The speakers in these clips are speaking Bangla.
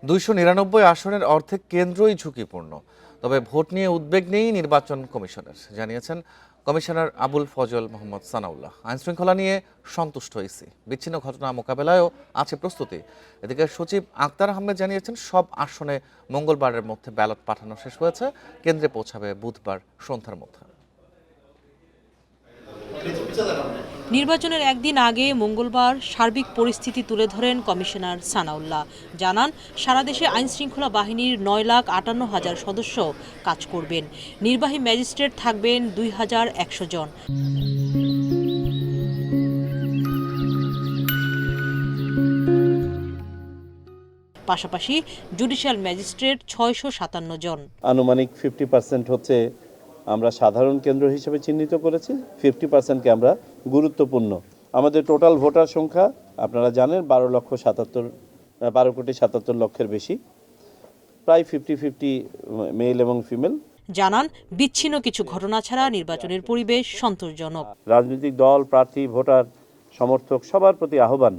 299 আসনের অর্ধেক কেন্দ্রই ঝুঁকিপূর্ণ। তবে ভোট নিয়ে উদ্বেগ নেই নির্বাচন কমিশনের, জানিয়েছেন কমিশনার আবুল ফজল মোহাম্মদ সানাউল্লাহ। আইনশৃঙ্খলা নিয়ে সন্তুষ্ট ইসি, বিচ্ছিন্ন ঘটনা মোকাবেলায়ও আছে প্রস্তুতি। এদিকে সচিব আক্তার আহমেদ জানিয়েছেন সব আসনে মঙ্গলবারের মধ্যে ব্যালট পাঠানো শেষ হয়েছে, কেন্দ্রে পৌঁছাবে বুধবার সন্ধ্যার মধ্যে। নির্বাচনের একদিন আগে মঙ্গলবার সার্বিক পরিস্থিতি তুলে ধরেন কমিশনার সানাউল্লাহ। জানান সারা দেশে আইনশৃঙ্খলা বাহিনীর 9,58,000 সদস্য কাজ করবেন। নির্বাহী ম্যাজিস্ট্রেট থাকবেন 2,100 জন। পাশাপাশি জুডিশিয়াল ম্যাজিস্ট্রেট 657 জন। আনুমানিক 50% হচ্ছে আমরা সাধারণ কেন্দ্র হিসেবে চিহ্নিত করেছি, 50%কে আমরা গুরুত্বপূর্ণ। আমাদের টোটাল ভোটার সংখ্যা আপনারা জানেন 12,77,00,000 বেশি, প্রায় 50-50 মেল এবং ফিমেল। জানান বিচ্ছিন্ন কিছু ঘটনা ছাড়া নির্বাচনের পরিবেশ সন্তোষজনক। রাজনৈতিক দল, প্রার্থী, ভোটার, সমর্থক সবার প্রতি আহ্বান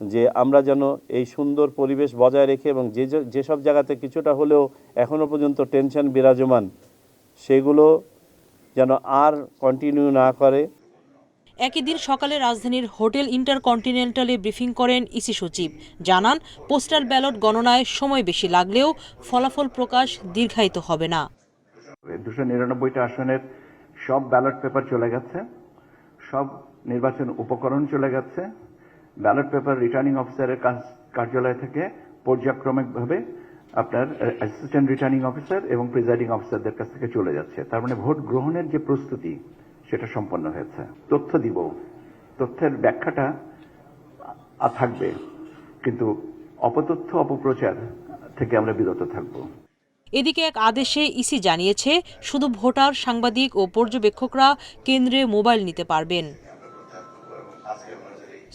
যে আমরা যেন এই সুন্দর পরিবেশ বজায় রেখে এবং যেসব জায়গাতে কিছুটা হলেও এখনো পর্যন্ত টেনশন বিরাজমান সেগুলো যেন আর কন্টিনিউ না করে। একই দিন সকালে রাজধানীর হোটেল ইন্টারকন্টিনেন্টালে ব্রিফিং করেন ইসি সচিব। জানান পোস্টাল ব্যালট গণনায় সময় বেশি লাগলেও ফলাফল প্রকাশ দীর্ঘায়িত হবে না। 299টা আসনের সব ব্যালট পেপার চলে গেছে, সব নির্বাচন উপকরণ চলে গেছে। ব্যালট পেপার রিটার্নিং অফিসারের কার্যালয় থেকে পর্যায়ক্রমিকভাবে আপনার অ্যাসিস্ট্যান্ট রিটার্নিং অফিসার এবং প্রিজাইডিং অফিসারদের কাছ থেকে চলে যাচ্ছে। তার মানে ভোট গ্রহণের যে প্রস্তুতি সেটা সম্পন্ন হয়েছে। তথ্য দিব, তথ্যের ব্যাখ্যাটা থাকবে, কিন্তু অপতথ্য অপপ্রচার থেকে আমরা বিরত থাকব। এদিকে এক আদেশে ইসি জানিয়েছে শুধু ভোটার, সাংবাদিক ও পর্যবেক্ষকরা কেন্দ্রে মোবাইল নিতে পারবেন।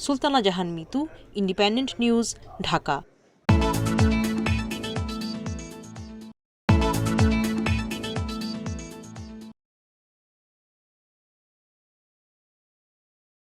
সুলতানা জাহান মিতু, ইন্ডিপেন্ডেন্ট নিউজ, ঢাকা।